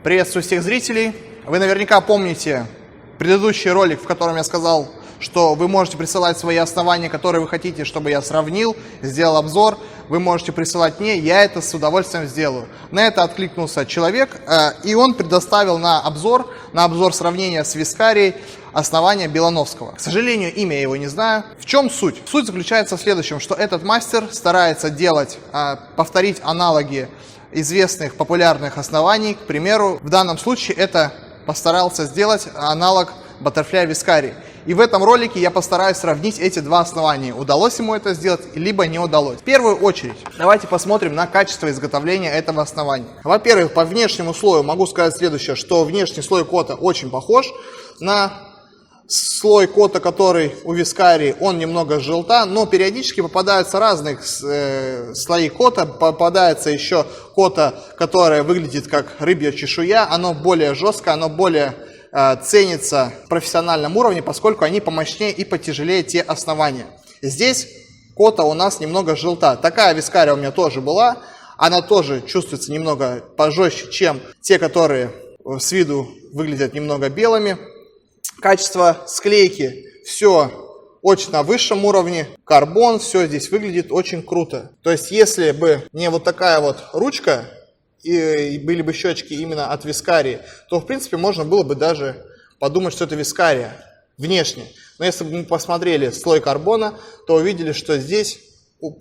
Приветствую всех зрителей. Вы наверняка помните предыдущий ролик, в котором я сказал, что вы можете присылать свои основания, которые вы хотите, чтобы я сравнил, сделал обзор. Вы можете присылать мне, я это с удовольствием сделаю. На это откликнулся человек, и он предоставил на обзор сравнения с Вискарией основания Белановского. К сожалению, имя я его не знаю. В чем суть? Суть заключается в следующем, что этот мастер старается повторить аналоги известных популярных оснований. К примеру, в данном случае это постарался сделать аналог Butterfly Viscari. И в этом ролике я постараюсь сравнить эти два основания. Удалось ему это сделать, либо не удалось. В первую очередь, давайте посмотрим на качество изготовления этого основания. Во-первых, по внешнему слою могу сказать следующее, что внешний слой кота очень похож на слой кота, который у Вискарии, он немного желта, но периодически попадаются разные слои кота. Попадается еще кота, которая выглядит как рыбья чешуя, оно более жесткое, оно более ценится в профессиональном уровне, поскольку они помощнее и потяжелее те основания. Здесь кота у нас немного желта. Такая Вискария у меня тоже была, она тоже чувствуется немного пожестче, чем те, которые с виду выглядят немного белыми. Качество склейки все очень на высшем уровне. Карбон, все здесь выглядит очень круто. То есть, если бы не вот такая вот ручка, и были бы щечки именно от Вискарии, то, в принципе, можно было бы даже подумать, что это Вискария внешне. Но если бы мы посмотрели слой карбона, то увидели, что здесь,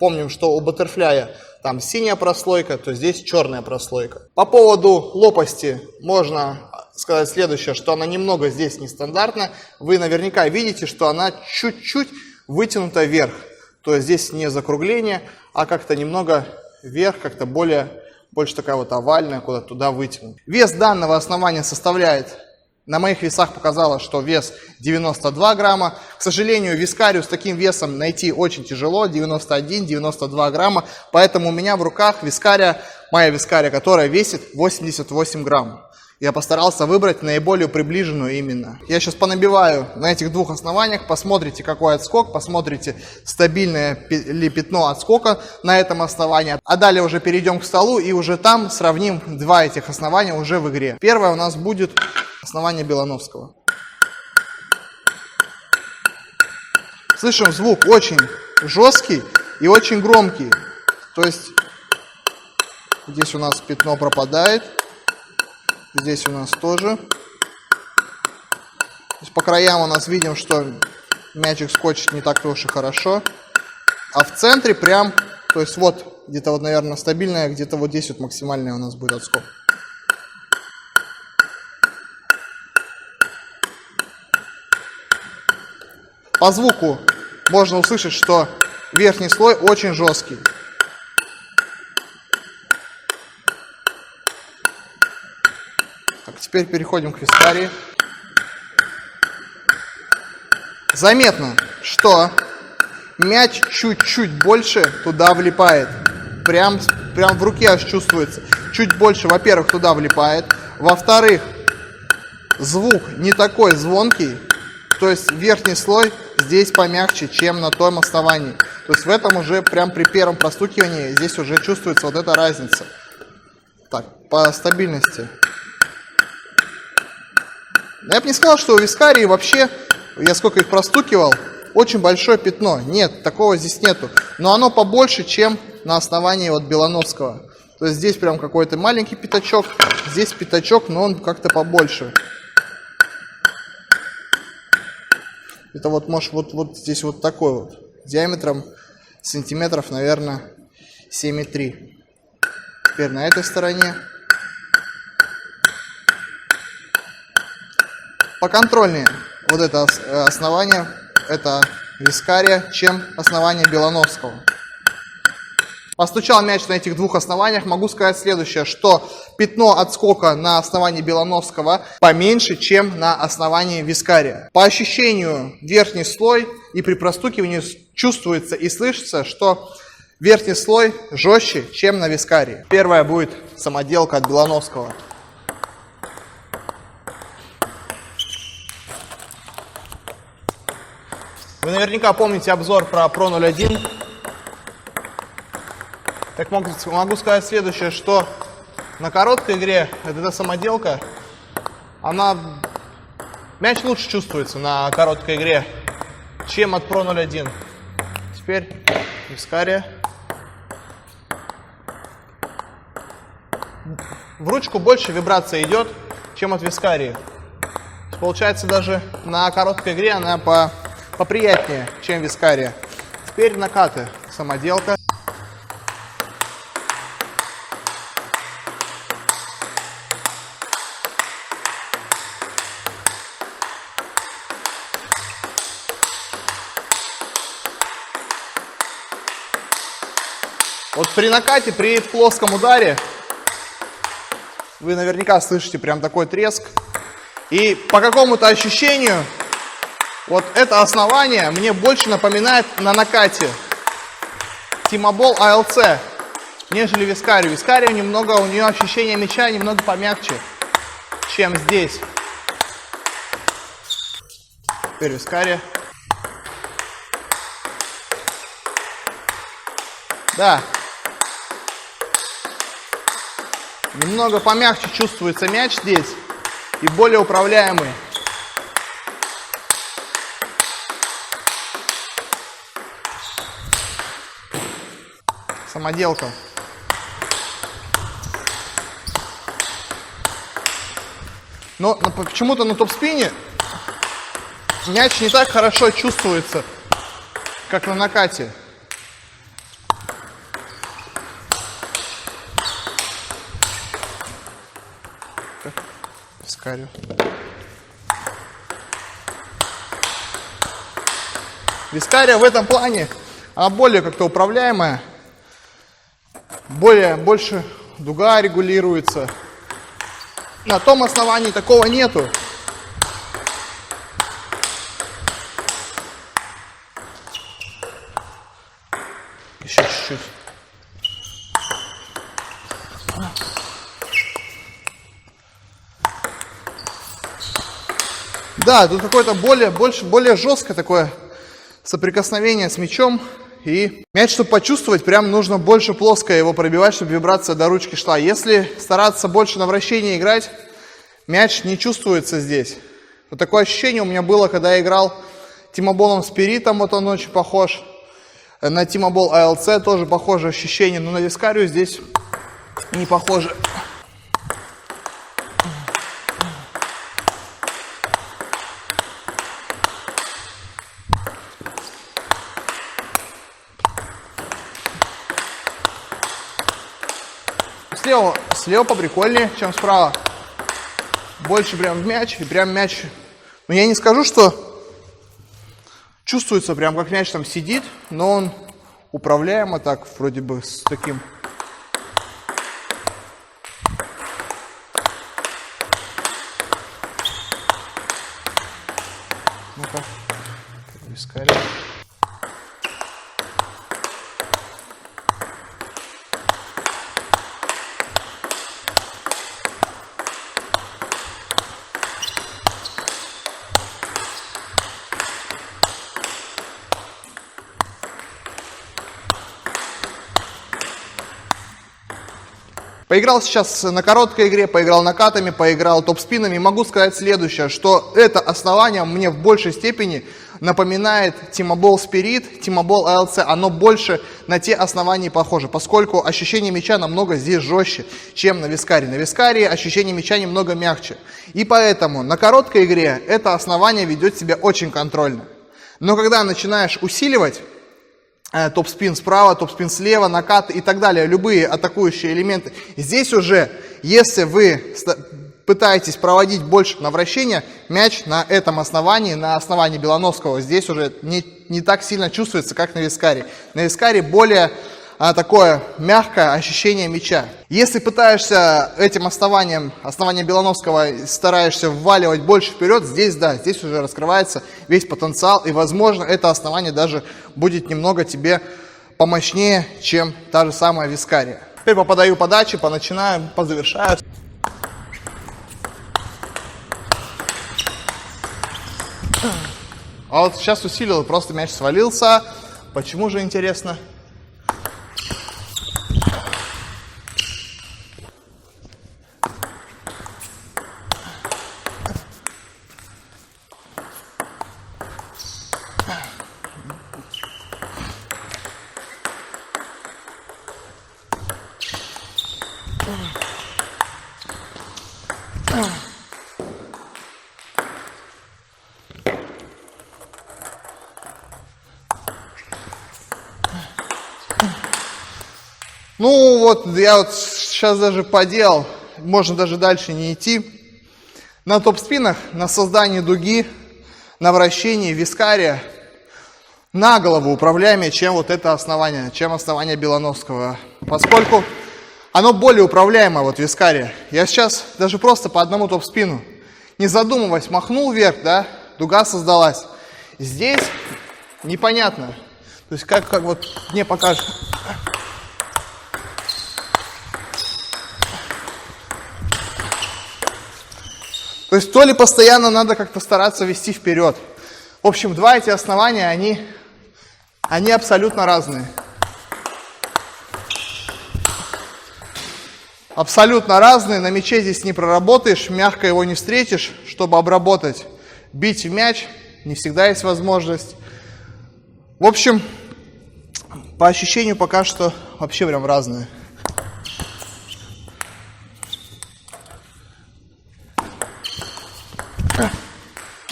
помним, что у Butterfly там синяя прослойка, то здесь черная прослойка. По поводу лопасти можно сказать следующее, что она немного здесь нестандартна. Вы наверняка видите, что она чуть-чуть вытянута вверх. То есть здесь не закругление, а как-то немного вверх, как-то больше такая вот овальная, куда-то туда вытянута. Вес данного основания составляет, на моих весах показало, что вес 92 грамма. К сожалению, Вискарию с таким весом найти очень тяжело, 91-92 грамма. Поэтому у меня в руках моя Вискария, которая весит 88 грамм. Я постарался выбрать наиболее приближенную именно. Я сейчас понабиваю на этих двух основаниях, посмотрите, какой отскок, посмотрите, стабильное ли пятно отскока на этом основании. А далее уже перейдем к столу и уже там сравним два этих основания уже в игре. Первое у нас будет основание Белановского. Слышим, звук очень жесткий и очень громкий. То есть здесь у нас пятно пропадает. Здесь у нас тоже. То есть по краям у нас видим, что мячик скотчит не так уж и хорошо. А в центре прям, то есть вот где-то вот, наверное, стабильная, где-то вот здесь вот максимальный у нас будет отскок. По звуку можно услышать, что верхний слой очень жесткий. Теперь переходим к Вискарии. Заметно, что мяч чуть-чуть больше туда влипает. Прям в руке аж чувствуется. Чуть больше, во-первых, туда влипает. Во-вторых, звук не такой звонкий. То есть верхний слой здесь помягче, чем на том основании. То есть в этом уже прям при первом простукивании здесь уже чувствуется вот эта разница. Так, по стабильности. Я бы не сказал, что у Вискарии вообще, я сколько их простукивал, очень большое пятно. Нет, такого здесь нету. Но оно побольше, чем на основании вот Белановского. То есть здесь прям какой-то маленький пятачок, здесь пятачок, но он как-то побольше. Это вот может вот здесь вот такой вот, диаметром сантиметров, наверное, 7,3. Теперь на этой стороне. Поконтрольнее вот это основание, это Вискария, чем основание Белановского. Постучал мяч на этих двух основаниях, могу сказать следующее, что пятно отскока на основании Белановского поменьше, чем на основании Вискария. По ощущению верхний слой и при простукивании чувствуется и слышится, что верхний слой жестче, чем на Вискарии. Первая будет самоделка от Белановского. Вы наверняка помните обзор про Pro 01. Так могу сказать следующее, что На короткой игре эта самоделка, мяч лучше чувствуется на короткой игре, чем от Pro 01. Теперь вискария. В ручку больше вибрация идет, чем от вискарии. Получается, даже на короткой игре она поприятнее, чем вискария. Теперь накаты. Самоделка. Вот при накате, при плоском ударе вы наверняка слышите прям такой треск. И по какому-то ощущению вот это основание мне больше напоминает на накате Тимобол ALC, нежели вискарию. Вискария немного, у нее ощущение мяча немного помягче, чем здесь. Теперь вискария. Да. Немного помягче чувствуется мяч здесь и более управляемый. Самоделка. Но почему-то на топ-спине мяч не так хорошо чувствуется, как на накате. Вискарию. Вискария в этом плане, она более как-то управляемая, больше дуга регулируется. На том основании такого нету. Еще чуть-чуть. Да, тут какое-то более жесткое такое соприкосновение с мячом. И мяч, чтобы почувствовать, прям нужно больше плоско его пробивать, чтобы вибрация до ручки шла. Если стараться больше на вращение играть, мяч не чувствуется здесь. Вот такое ощущение у меня было, когда я играл Тимоболом Спиритом, вот он очень похож. На Тимобол ALC тоже похожее ощущение, но на вискарию здесь не похоже. Слева поприкольнее, чем справа. Больше прям в мяч, и прям мяч. Но я не скажу, что чувствуется прям, как мяч там сидит, но он управляемо так, вроде бы с таким. Ну-ка, вискария. Поиграл сейчас на короткой игре, поиграл накатами, поиграл топ-спинами. Могу сказать следующее, что это основание мне в большей степени напоминает Тимобол Спирит, Тимобол ALC. Оно больше на те основания похоже, поскольку ощущение мяча намного здесь жестче, чем на вискарии. На вискарии ощущение мяча немного мягче. И поэтому на короткой игре это основание ведет себя очень контрольно. Но когда начинаешь усиливать, топ-спин справа, топ-спин слева, накат и так далее, любые атакующие элементы. Здесь уже, если вы пытаетесь проводить больше на вращение, мяч на этом основании, на основании Белановского, здесь уже не так сильно чувствуется, как на вискаре. На вискаре более такое мягкое ощущение мяча. Если пытаешься этим основанием Белановского, стараешься вваливать больше вперед, здесь да, здесь уже раскрывается весь потенциал, и возможно это основание даже будет немного тебе помощнее, чем та же самая вискария. Теперь поподаю подачи, поначинаю, позавершаю. А вот сейчас усилил, просто мяч свалился. Почему же, интересно? Ну вот, я вот сейчас даже поделал, можно даже дальше не идти. На топ-спинах, на создании дуги, на вращении вискария на голову управляемее, чем вот это основание, чем основание Белановского. Поскольку оно более управляемое, вот вискария. Я сейчас даже просто по одному топ-спину, не задумываясь, махнул вверх, да, дуга создалась. Здесь непонятно. То есть как вот мне покажет. То есть то ли постоянно надо как-то стараться вести вперед. В общем, два эти основания, они абсолютно разные. Абсолютно разные. На мяче здесь не проработаешь, мягко его не встретишь, чтобы обработать. Бить в мяч не всегда есть возможность. В общем, по ощущению пока что вообще прям разные.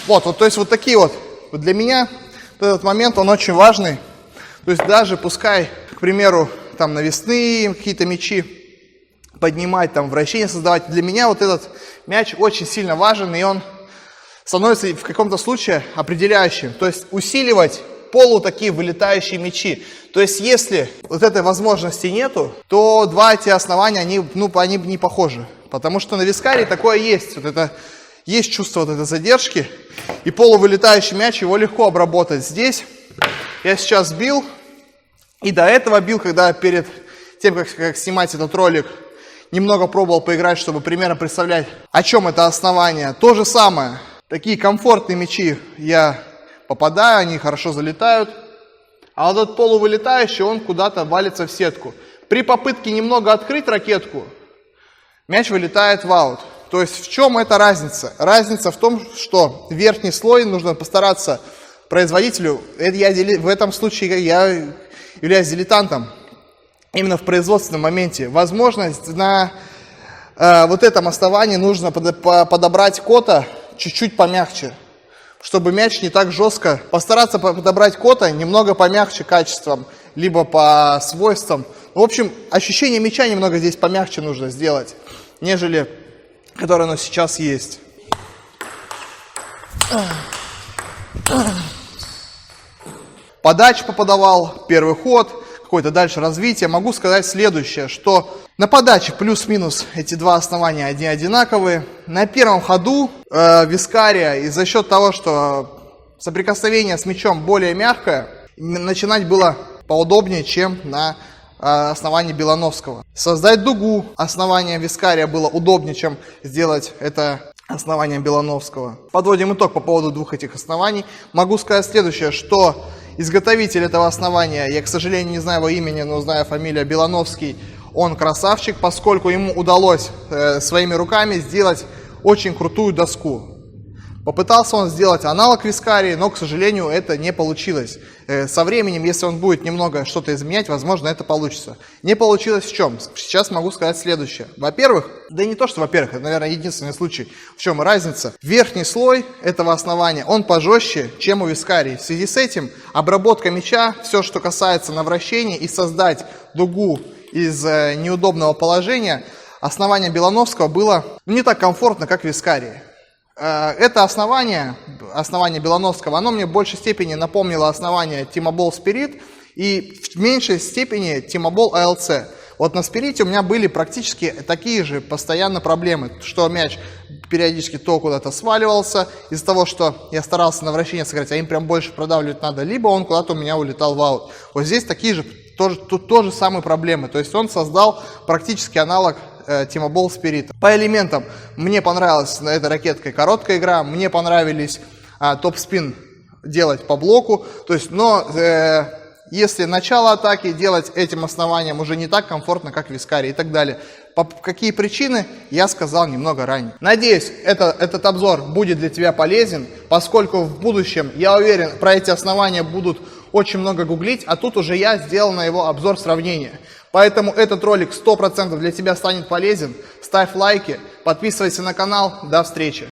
Вот, то есть вот такие вот для меня этот момент, он очень важный. То есть даже пускай, к примеру, там навесные какие-то мячи поднимать, там вращение создавать, для меня вот этот мяч очень сильно важен, и он становится в каком-то случае определяющим. То есть усиливать такие вылетающие мячи. То есть если вот этой возможности нету, то два эти основания, они не похожи. Потому что на вискарии такое есть. Вот это есть чувство вот этой задержки, и полувылетающий мяч, его легко обработать. Здесь я сейчас бил, и до этого бил, когда перед тем, как снимать этот ролик, немного пробовал поиграть, чтобы примерно представлять, о чем это основание. То же самое, такие комфортные мячи я попадаю, они хорошо залетают, а вот этот полувылетающий, он куда-то валится в сетку. При попытке немного открыть ракетку, мяч вылетает в аут. То есть в чем эта разница? Разница в том, что верхний слой нужно постараться производителю, в этом случае я являюсь дилетантом, именно в производственном моменте. Возможность на вот этом основании нужно подобрать кота чуть-чуть помягче, чтобы мяч не так жестко. Постараться подобрать кота немного помягче качеством, либо по свойствам. В общем, ощущение мяча немного здесь помягче нужно сделать, нежели которое оно сейчас есть. Подачу поподавал, первый ход, какое-то дальше развитие. Могу сказать следующее, что на подаче плюс-минус эти два основания одни одинаковые. На первом ходу вискария, и за счет того, что соприкосновение с мячом более мягкое, начинать было поудобнее, чем на основание Белановского. Создать дугу основания вискария было удобнее, чем сделать это основанием Белановского. Подводим итог по поводу двух этих оснований. Могу сказать следующее, что изготовитель этого основания, я, к сожалению, не знаю его имени, но знаю фамилия Белановский, он красавчик, поскольку ему удалось своими руками сделать очень крутую доску. Попытался он сделать аналог вискарии, но, к сожалению, это не получилось. Со временем, если он будет немного что-то изменять, возможно, это получится. Не получилось в чем? Сейчас могу сказать следующее. Во-первых, да и не то, что во-первых, это, наверное, единственный случай, в чем разница. Верхний слой этого основания, он пожестче, чем у вискарии. В связи с этим обработка мяча, все, что касается навращения и создать дугу из неудобного положения, основание Белановского было не так комфортно, как вискарии. Это основание Белановского, оно мне в большей степени напомнило основание Тимобол Spirit и в меньшей степени Тимобол ALC. Вот на Спирите у меня были практически такие же постоянно проблемы, что мяч периодически то куда-то сваливался из-за того, что я старался на вращение сыграть, а им прям больше продавливать надо, либо он куда-то у меня улетал в аут. Вот здесь такие же, тоже самые проблемы, то есть он создал практически аналог Тимобол Spirit. По элементам мне понравилась на этой ракеткой короткая игра, мне понравились топ-спин делать по блоку, то есть, но если начало атаки делать этим основанием уже не так комфортно, как вискарий и так далее. По какие причины, я сказал немного ранее. Надеюсь, этот обзор будет для тебя полезен, поскольку в будущем, я уверен, про эти основания будут очень много гуглить, а тут уже я сделал на его обзор сравнения. Поэтому этот ролик 100% для тебя станет полезен. Ставь лайки, подписывайся на канал. До встречи!